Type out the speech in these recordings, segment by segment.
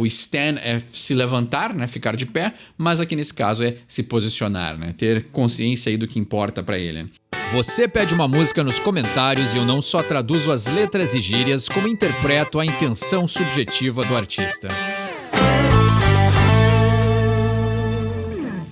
O stand é se levantar, né? Ficar de pé, mas aqui nesse caso é se posicionar, né? Ter consciência aí do que importa para ele. Você pede uma música nos comentários e eu não só traduzo as letras e gírias, como interpreto a intenção subjetiva do artista.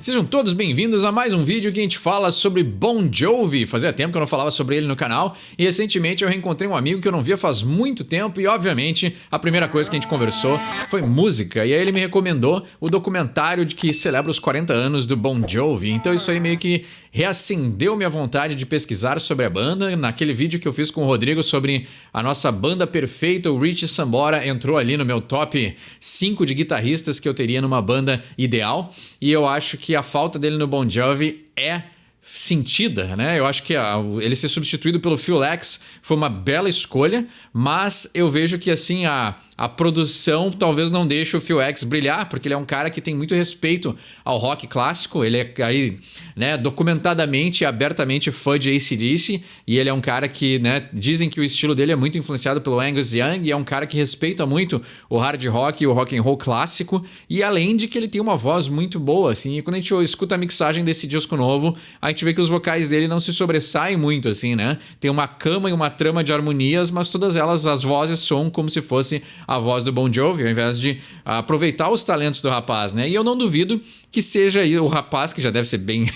Sejam todos bem-vindos a mais um vídeo que a gente fala sobre Bon Jovi. Fazia tempo que eu não falava sobre ele no canal e recentemente eu reencontrei um amigo que eu não via faz muito tempo e obviamente a primeira coisa que a gente conversou foi música e aí ele me recomendou o documentário de que celebra os 40 anos do Bon Jovi. Então isso aí meio que reacendeu minha vontade de pesquisar sobre a banda. Naquele vídeo que eu fiz com o Rodrigo sobre a nossa banda perfeita, o Richie Sambora entrou ali no meu top 5 de guitarristas que eu teria numa banda ideal e eu acho que a falta dele no Bon Jovi é sentida, né? Eu acho que ele ser substituído pelo Phil X foi uma bela escolha, mas eu vejo que assim a produção talvez não deixe o Phil X brilhar, porque ele é um cara que tem muito respeito ao rock clássico, ele é aí, né, documentadamente e abertamente fã de AC/DC, e ele é um cara que, né, dizem que o estilo dele é muito influenciado pelo Angus Young, e é um cara que respeita muito o hard rock e o rock and roll clássico, e além de que ele tem uma voz muito boa, assim, e quando a gente escuta a mixagem desse disco novo, a gente vê que os vocais dele não se sobressaem muito, assim, né? Tem uma cama e uma trama de harmonias, mas todas elas, as vozes soam como se fosse a voz do Bon Jovi, ao invés de aproveitar os talentos do rapaz, né? E eu não duvido que seja o rapaz, que já deve ser bem...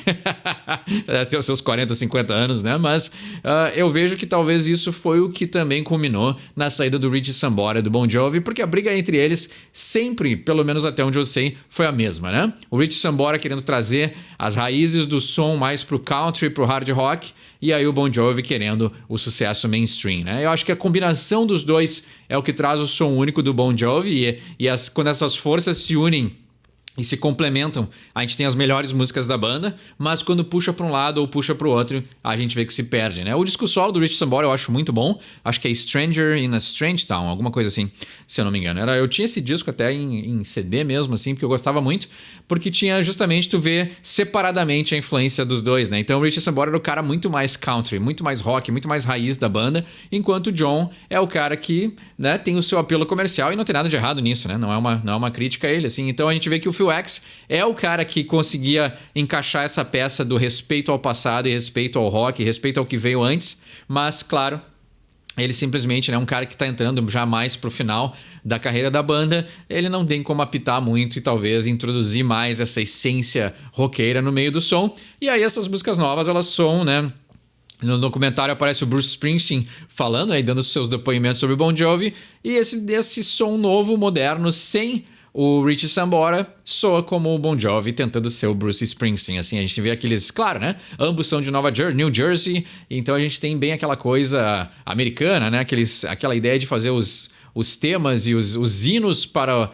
deve ter os seus 40, 50 anos, né? Mas eu vejo que talvez isso foi o que também culminou na saída do Richie Sambora e do Bon Jovi, porque a briga entre eles sempre, pelo menos até onde eu sei, foi a mesma, né? O Richie Sambora querendo trazer as raízes do som mais pro country, pro hard rock, e aí o Bon Jovi querendo o sucesso mainstream, né? Eu acho que a combinação dos dois é o que traz o som único do Bon Jovi quando essas forças se unem e se complementam, a gente tem as melhores músicas da banda, mas quando puxa para um lado ou puxa para o outro, a gente vê que se perde, né? O disco solo do Richie Sambora eu acho muito bom, acho que é Stranger in a Strange Town, alguma coisa assim, se eu não me engano. Eu tinha esse disco até em CD mesmo, assim, porque eu gostava muito, porque tinha justamente, tu vê separadamente a influência dos dois, né? Então o Richie Sambora era o cara muito mais country, muito mais rock, muito mais raiz da banda, enquanto o John é o cara que, né, tem o seu apelo comercial e não tem nada de errado nisso, né? Não é uma crítica a ele, assim. Então a gente vê que o Phil X é o cara que conseguia encaixar essa peça do respeito ao passado e respeito ao rock, respeito ao que veio antes, mas claro, ele simplesmente é um cara que está entrando já mais pro final da carreira da banda, ele não tem como apitar muito e talvez introduzir mais essa essência roqueira no meio do som, e aí essas músicas novas elas são, né? No documentário aparece o Bruce Springsteen falando, aí dando seus depoimentos sobre Bon Jovi, e esse som novo, moderno, sem o Richie Sambora, soa como o Bon Jovi tentando ser o Bruce Springsteen. Assim, a gente vê aqueles, claro, né? Ambos são de New Jersey, então a gente tem bem aquela coisa americana, né? Aquela ideia de fazer os temas e os hinos para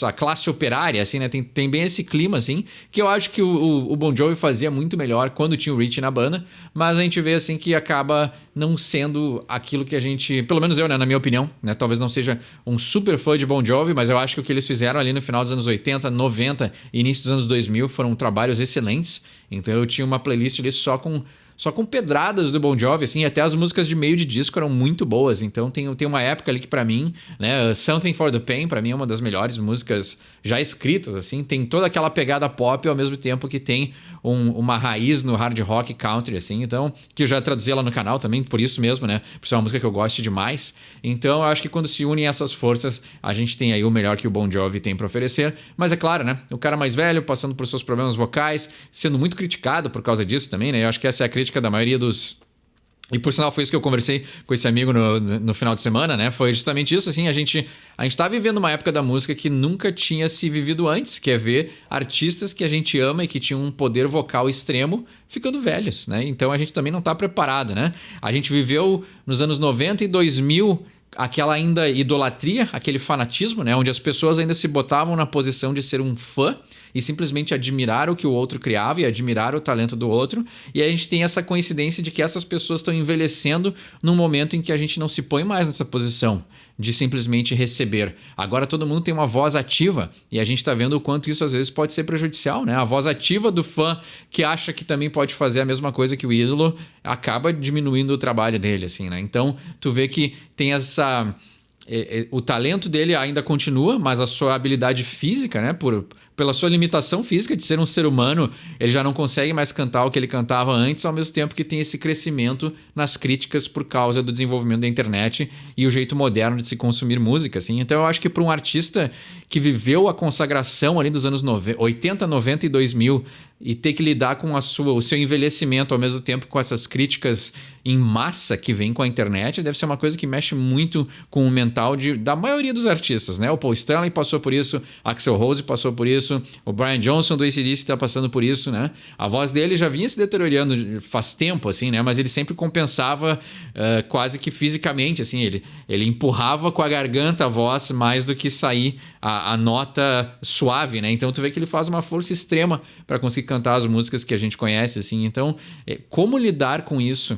a classe operária, assim, né? Tem bem esse clima, assim, que eu acho que o Bon Jovi fazia muito melhor quando tinha o Richie na banda, mas a gente vê, assim, que acaba não sendo aquilo que a gente... Pelo menos eu, né, na minha opinião, né? Talvez não seja um super fã de Bon Jovi, mas eu acho que o que eles fizeram ali no final dos anos 80, 90 e início dos anos 2000 foram trabalhos excelentes. Então eu tinha uma playlist ali só com pedradas do Bon Jovi, assim, até as músicas de meio de disco eram muito boas, então tem uma época ali que pra mim, né, Something for the Pain, pra mim é uma das melhores músicas já escritas, assim, tem toda aquela pegada pop ao mesmo tempo que tem uma raiz no hard rock country, assim, então, que eu já traduzi ela no canal também, por isso mesmo, né, por ser uma música que eu gosto demais, então eu acho que quando se unem essas forças, a gente tem aí o melhor que o Bon Jovi tem pra oferecer, mas é claro, né, o cara mais velho, passando por seus problemas vocais, sendo muito criticado por causa disso também, né, eu acho que essa é a crítica da maioria dos... E por sinal foi isso que eu conversei com esse amigo no final de semana, né? Foi justamente isso, assim, a gente tá vivendo uma época da música que nunca tinha se vivido antes, que é ver artistas que a gente ama e que tinham um poder vocal extremo ficando velhos, né? Então a gente também não tá preparado, né? A gente viveu nos anos 90 e 2000 aquela ainda idolatria, aquele fanatismo, né? Onde as pessoas ainda se botavam na posição de ser um fã e simplesmente admirar o que o outro criava e admirar o talento do outro. E a gente tem essa coincidência de que essas pessoas estão envelhecendo num momento em que a gente não se põe mais nessa posição de simplesmente receber. Agora todo mundo tem uma voz ativa e a gente está vendo o quanto isso às vezes pode ser prejudicial, né? A voz ativa do fã que acha que também pode fazer a mesma coisa que o ídolo acaba diminuindo o trabalho dele, assim, né? Então tu vê que tem o talento dele ainda continua, mas a sua habilidade física, né, pela sua limitação física de ser um ser humano, ele já não consegue mais cantar o que ele cantava antes, ao mesmo tempo que tem esse crescimento nas críticas por causa do desenvolvimento da internet e o jeito moderno de se consumir música, assim. Então eu acho que para um artista que viveu a consagração ali dos anos 80, 90 e 2000 e ter que lidar com o seu envelhecimento ao mesmo tempo com essas críticas em massa que vem com a internet, deve ser uma coisa que mexe muito com o mental da maioria dos artistas, né? O Paul Stanley passou por isso, Axl Rose passou por isso, o Brian Johnson do AC/DC está passando por isso, né? A voz dele já vinha se deteriorando faz tempo, assim, né? Mas ele sempre compensava quase que fisicamente, assim, ele empurrava com a garganta a voz mais do que sair a nota suave, né? Então tu vê que ele faz uma força extrema para conseguir cantar as músicas que a gente conhece, assim. Então, como lidar com isso?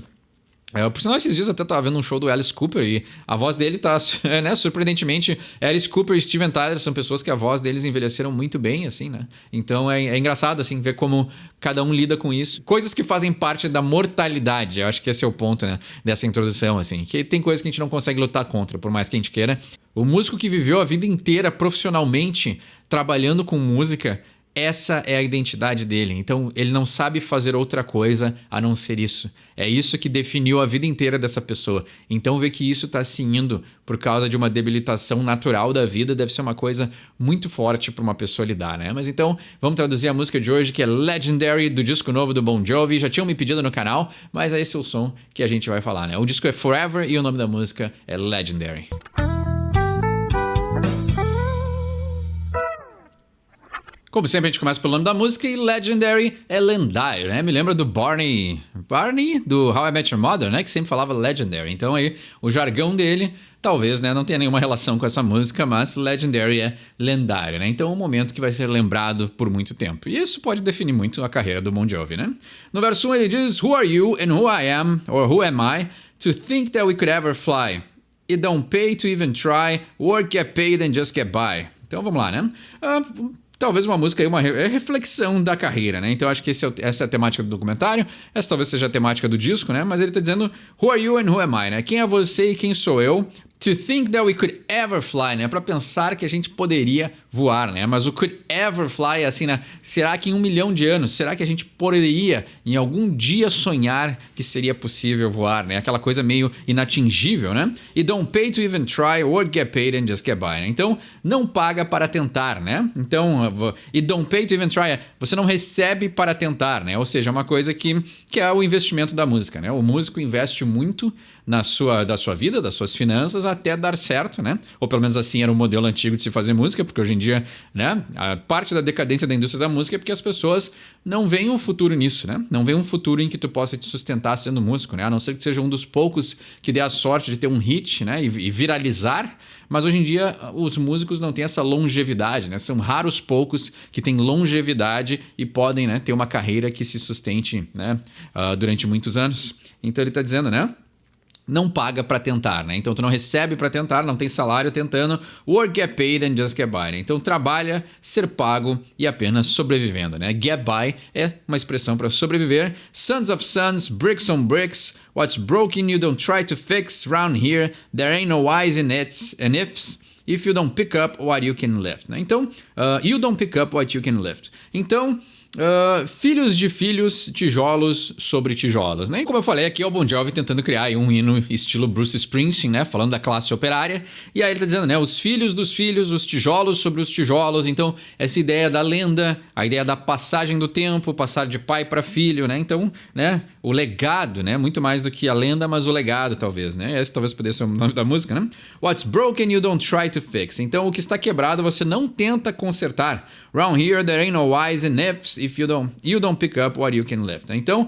Por sinal, esses dias eu até estava vendo um show do Alice Cooper e a voz dele tá, né, surpreendentemente, Alice Cooper e Steven Tyler são pessoas que a voz deles envelheceram muito bem, assim, né? Então é engraçado, assim, ver como cada um lida com isso. Coisas que fazem parte da mortalidade, eu acho que esse é o ponto, né, dessa introdução, assim, que tem coisas que a gente não consegue lutar contra, por mais que a gente queira. O músico que viveu a vida inteira profissionalmente trabalhando com música, essa é a identidade dele. Então, ele não sabe fazer outra coisa a não ser isso. É isso que definiu a vida inteira dessa pessoa. Então, ver que isso está se indo por causa de uma debilitação natural da vida deve ser uma coisa muito forte para uma pessoa lidar, né? Mas então, vamos traduzir a música de hoje, que é Legendary, do disco novo do Bon Jovi. Já tinham me pedido no canal, mas esse é o som que a gente vai falar, né? O disco é Forever e o nome da música é Legendary. Como sempre, a gente começa pelo nome da música e Legendary é lendário, né? Me lembra do Barney do How I Met Your Mother, né? Que sempre falava Legendary. Então aí, o jargão dele, talvez, né, não tenha nenhuma relação com essa música, mas Legendary é lendário, né? Então é um momento que vai ser lembrado por muito tempo. E isso pode definir muito a carreira do Bon Jovi, né? No verso 1 ele diz: Who are you and who I am, or who am I, to think that we could ever fly? It don't pay to even try, work get paid and just get by. Então vamos lá, né? Talvez uma música aí, uma reflexão da carreira, né? Então acho que essa é a temática do documentário, essa talvez seja a temática do disco, né? Mas ele tá dizendo Who are you and who am I, né? Quem é você e quem sou eu? To think that we could ever fly, né? Para pensar que a gente poderia voar, né? Mas o could ever fly, assim, né? Será que em 1 milhão de anos, será que a gente poderia em algum dia sonhar que seria possível voar, né? Aquela coisa meio inatingível, né? E don't pay to even try or get paid and just get by, né? Então, não paga para tentar, né? Então, e don't pay to even try, você não recebe para tentar, né? Ou seja, uma coisa que é o investimento da música, né? O músico investe muito da sua vida, das suas finanças, até dar certo, né? Ou pelo menos assim era o modelo antigo de se fazer música, porque hoje em dia, né, a parte da decadência da indústria da música é porque as pessoas não veem um futuro nisso, né? Não veem um futuro em que tu possa te sustentar sendo músico, né? A não ser que seja um dos poucos que dê a sorte de ter um hit, né, e viralizar. Mas hoje em dia os músicos não têm essa longevidade, né? São raros poucos que têm longevidade e podem, né, ter uma carreira que se sustente, né, durante muitos anos. Então ele está dizendo, né? Não paga para tentar, né? Então tu não recebe para tentar, não tem salário tentando, work get paid and just get by, né? Então trabalha, ser pago e apenas sobrevivendo, né? Get by é uma expressão para sobreviver. Sons of sons, bricks on bricks, what's broken you don't try to fix, round here there ain't no whys and its and ifs. If you don't pick up what you can lift, né? Então, you don't pick up what you can lift. Então, filhos de filhos, tijolos sobre tijolos, né? E como eu falei, aqui é o Bon Jovi tentando criar aí um hino estilo Bruce Springsteen, né? Falando da classe operária. E aí ele tá dizendo, né? Os filhos dos filhos, os tijolos sobre os tijolos. Então, essa ideia da lenda, a ideia da passagem do tempo, passar de pai para filho, né? Então, né? O legado, né? Muito mais do que a lenda, mas o legado, talvez, né? Esse talvez pudesse ser o nome da música, né? What's broken you don't try to fix. Então, o que está quebrado você não tenta consertar. Round here there ain't no whys and ifs if you don't pick up what you can lift. Então,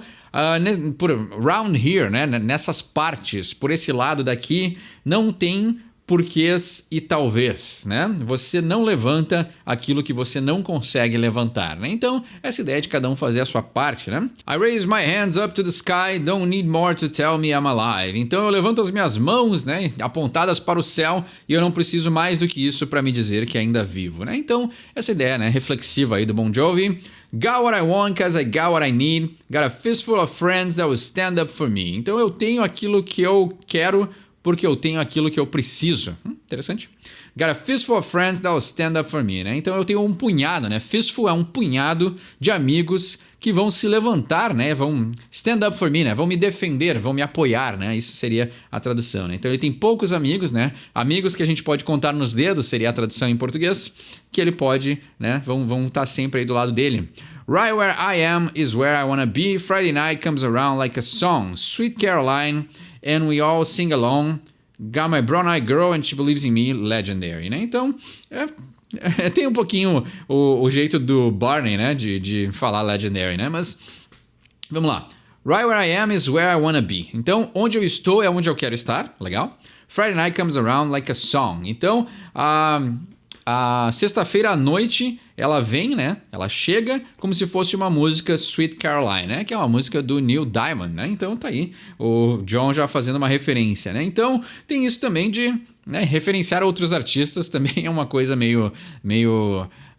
por round here, né, nessas partes, por esse lado daqui, não tem porquês e talvez, né? Você não levanta aquilo que você não consegue levantar, né? Então, essa ideia de cada um fazer a sua parte, né? I raise my hands up to the sky, don't need more to tell me I'm alive. Então, eu levanto as minhas mãos, né, apontadas para o céu, e eu não preciso mais do que isso para me dizer que ainda vivo, né? Então, essa ideia, né, reflexiva aí do Bon Jovi. Got what I want cause I got what I need. Got a fistful of friends that will stand up for me. Então, eu tenho aquilo que eu quero porque eu tenho aquilo que eu preciso. Interessante. Got a fistful of friends that will stand up for me, né? Então eu tenho um punhado, né? Fistful é um punhado de amigos que vão se levantar, né? Vão stand up for me, né? Vão me defender, vão me apoiar, né? Isso seria a tradução, né? Então ele tem poucos amigos, né? Amigos que a gente pode contar nos dedos, seria a tradução em português, que ele pode, né? Vão estar sempre aí do lado dele. Right where I am is where I wanna be. Friday night comes around like a song. Sweet Caroline, and we all sing along. Got my brown-eyed girl and she believes in me, legendary, né? Então, tem um pouquinho o jeito do Barney, né? De falar legendary, né? Mas, vamos lá. Right where I am is where I wanna be. Então, onde eu estou é onde eu quero estar. Legal? Friday night comes around like a song. Então, a sexta-feira à noite, ela vem, né? Ela chega como se fosse uma música Sweet Caroline, né? Que é uma música do Neil Diamond, né? Então tá aí o John já fazendo uma referência, né? Então tem isso também de, né, referenciar outros artistas também é uma coisa meio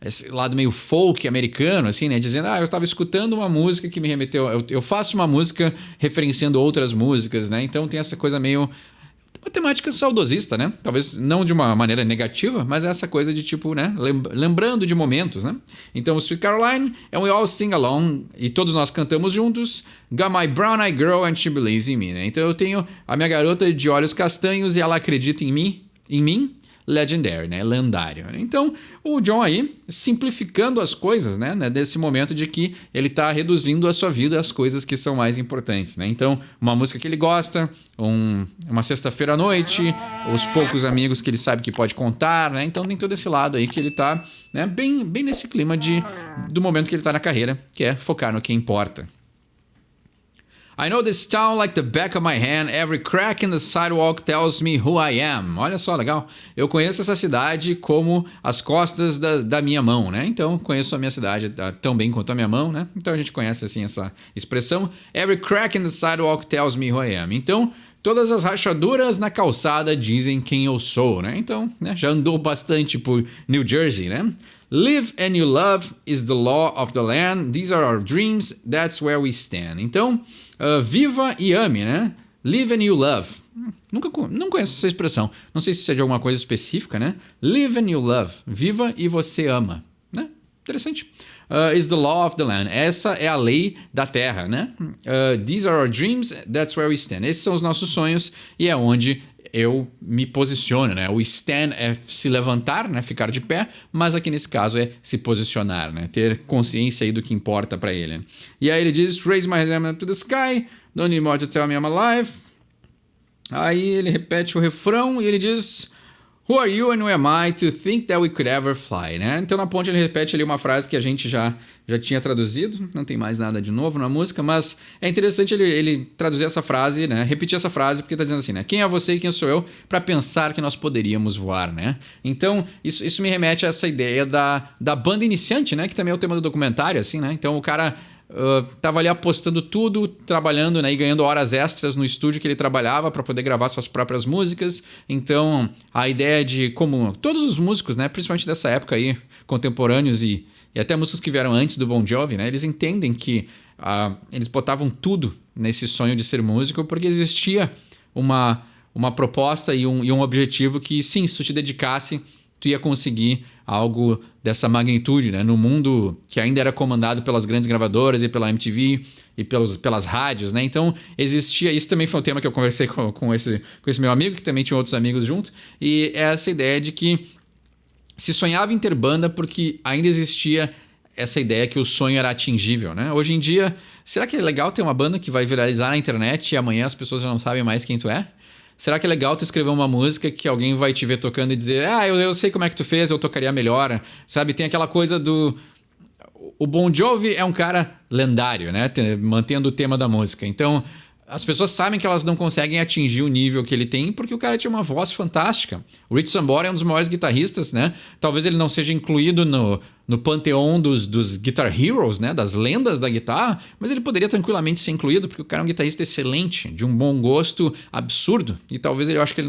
esse lado meio folk americano, assim, né? Dizendo, eu estava escutando uma música que me remeteu... Eu faço uma música referenciando outras músicas, né? Então tem essa coisa meio... uma temática saudosista, né? Talvez não de uma maneira negativa, mas essa coisa de tipo, né? Lembrando de momentos, né? Então, o Sweet Caroline é We All Sing Along e todos nós cantamos juntos. Got my brown eyed girl and she believes in me, né? Então, eu tenho a minha garota de olhos castanhos e ela acredita em mim. Legendary, né? Lendário. Então, o John aí simplificando as coisas, né? Desse momento de que ele está reduzindo a sua vida às coisas que são mais importantes, né? Então, uma música que ele gosta, uma sexta-feira à noite, os poucos amigos que ele sabe que pode contar, né? Então, tem todo esse lado aí que ele tá, né? Bem nesse clima do momento que ele tá na carreira, que é focar no que importa. I know this town like the back of my hand. Every crack in the sidewalk tells me who I am. Olha só, legal. Eu conheço essa cidade como as costas da minha mão, né? Então, conheço a minha cidade tão bem quanto a minha mão, né? Então, a gente conhece, assim, essa expressão. Every crack in the sidewalk tells me who I am. Então, todas as rachaduras na calçada dizem quem eu sou, né? Então, né, já andou bastante por New Jersey, né? Live and you love is the law of the land. These are our dreams. That's where we stand. Então, viva e ame, né? Live and you love. Não conheço essa expressão. Não sei se isso é de alguma coisa específica, né? Live and you love. Viva e você ama. Né? Interessante. Is the law of the land. Essa é a lei da terra, né? These are our dreams. That's where we stand. Esses são os nossos sonhos e é onde eu me posiciono, né? O stand é se levantar, né? Ficar de pé, mas aqui nesse caso é se posicionar, né? Ter consciência aí do que importa para ele. E aí ele diz, raise my hand up to the sky, don't need more to tell me I'm alive. Aí ele repete o refrão e ele diz, who are you and who am I to think that we could ever fly, né? Então na ponte ele repete ali uma frase que a gente já tinha traduzido, não tem mais nada de novo na música, mas é interessante ele traduzir essa frase, né? Repetir essa frase, porque tá dizendo assim, né? Quem é você e quem sou eu para pensar que nós poderíamos voar, né? Então, isso me remete a essa ideia da banda iniciante, né? Que também é o tema do documentário, assim, né? Então o cara tava ali apostando tudo, trabalhando, né, e ganhando horas extras no estúdio que ele trabalhava para poder gravar suas próprias músicas. Então, a ideia de como todos os músicos, né, principalmente dessa época aí, contemporâneos e até músicos que vieram antes do Bon Jovi, né, eles entendem que eles botavam tudo nesse sonho de ser músico porque existia uma proposta e um objetivo que, sim, se tu te dedicasse, tu ia conseguir algo dessa magnitude, né? No mundo que ainda era comandado pelas grandes gravadoras e pela MTV e pelas rádios, né? Então existia, isso também foi um tema que eu conversei com esse meu amigo, que também tinha outros amigos junto, e é essa ideia de que se sonhava em ter banda porque ainda existia essa ideia que o sonho era atingível, né? Hoje em dia, será que é legal ter uma banda que vai viralizar na internet e amanhã as pessoas já não sabem mais quem tu é? Será que é legal tu escrever uma música que alguém vai te ver tocando e dizer eu sei como é que tu fez, eu tocaria melhor, sabe? Tem aquela coisa do... O Bon Jovi é um cara lendário, né? Mantendo o tema da música. Então, as pessoas sabem que elas não conseguem atingir o nível que ele tem porque o cara tinha uma voz fantástica. O Rich Sambora é um dos maiores guitarristas, né? Talvez ele não seja incluído no panteão dos Guitar Heroes, né? Das lendas da guitarra, mas ele poderia tranquilamente ser incluído porque o cara é um guitarrista excelente, de um bom gosto absurdo, e talvez eu acho que ele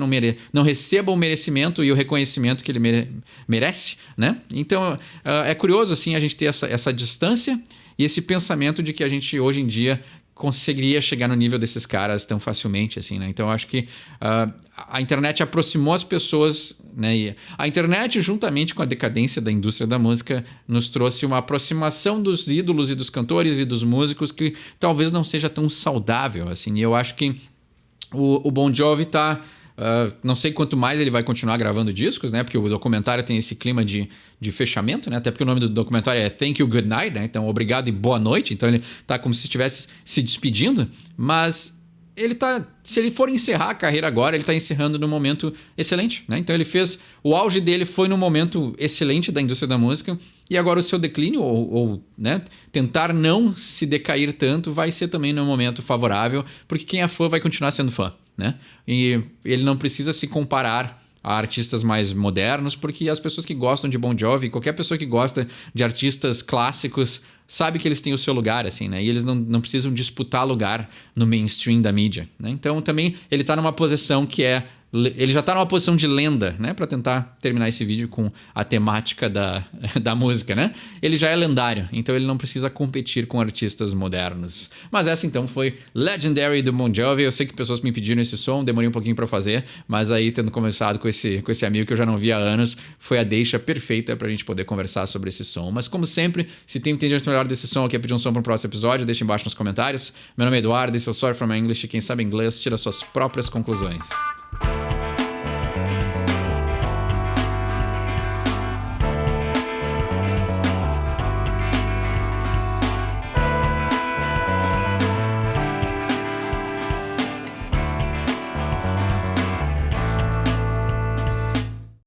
não receba o merecimento e o reconhecimento que ele merece, né? Então, é curioso, assim, a gente ter essa distância e esse pensamento de que a gente, hoje em dia, conseguiria chegar no nível desses caras tão facilmente, assim, né? Então eu acho que a internet aproximou as pessoas, né? E a internet, juntamente com a decadência da indústria da música, nos trouxe uma aproximação dos ídolos e dos cantores e dos músicos que talvez não seja tão saudável, assim. E eu acho que o Bon Jovi tá... não sei quanto mais ele vai continuar gravando discos, né? Porque o documentário tem esse clima de fechamento, né? Até porque o nome do documentário é Thank You, Good Night, né? Então, obrigado e boa noite. Então, ele tá como se estivesse se despedindo. Mas ele tá... Se ele for encerrar a carreira agora, ele tá encerrando num momento excelente, né? Então, ele fez... O auge dele foi num momento excelente da indústria da música. E agora o seu declínio, ou né, tentar não se decair tanto, vai ser também num momento favorável. Porque quem é fã vai continuar sendo fã, né? E ele não precisa se comparar a artistas mais modernos, porque as pessoas que gostam de Bon Jovi, qualquer pessoa que gosta de artistas clássicos, sabe que eles têm o seu lugar, assim, né? E eles não precisam disputar lugar no mainstream da mídia, né? Então também ele tá numa posição que é... Ele já tá numa posição de lenda, né? Pra tentar terminar esse vídeo com a temática da música, né? Ele já é lendário, então ele não precisa competir com artistas modernos. Mas essa então foi Legendary do Bon Jovi. Eu sei que pessoas me pediram esse som, demorei um pouquinho pra fazer, mas aí tendo conversado com esse amigo que eu já não via há anos, foi a deixa perfeita pra gente poder conversar sobre esse som. Mas como sempre, se tem um entendimento melhor desse som ou quer pedir um som pro próximo episódio, deixa embaixo nos comentários. Meu nome é Eduardo, esse é o Sorry From English, e quem sabe inglês tira suas próprias conclusões.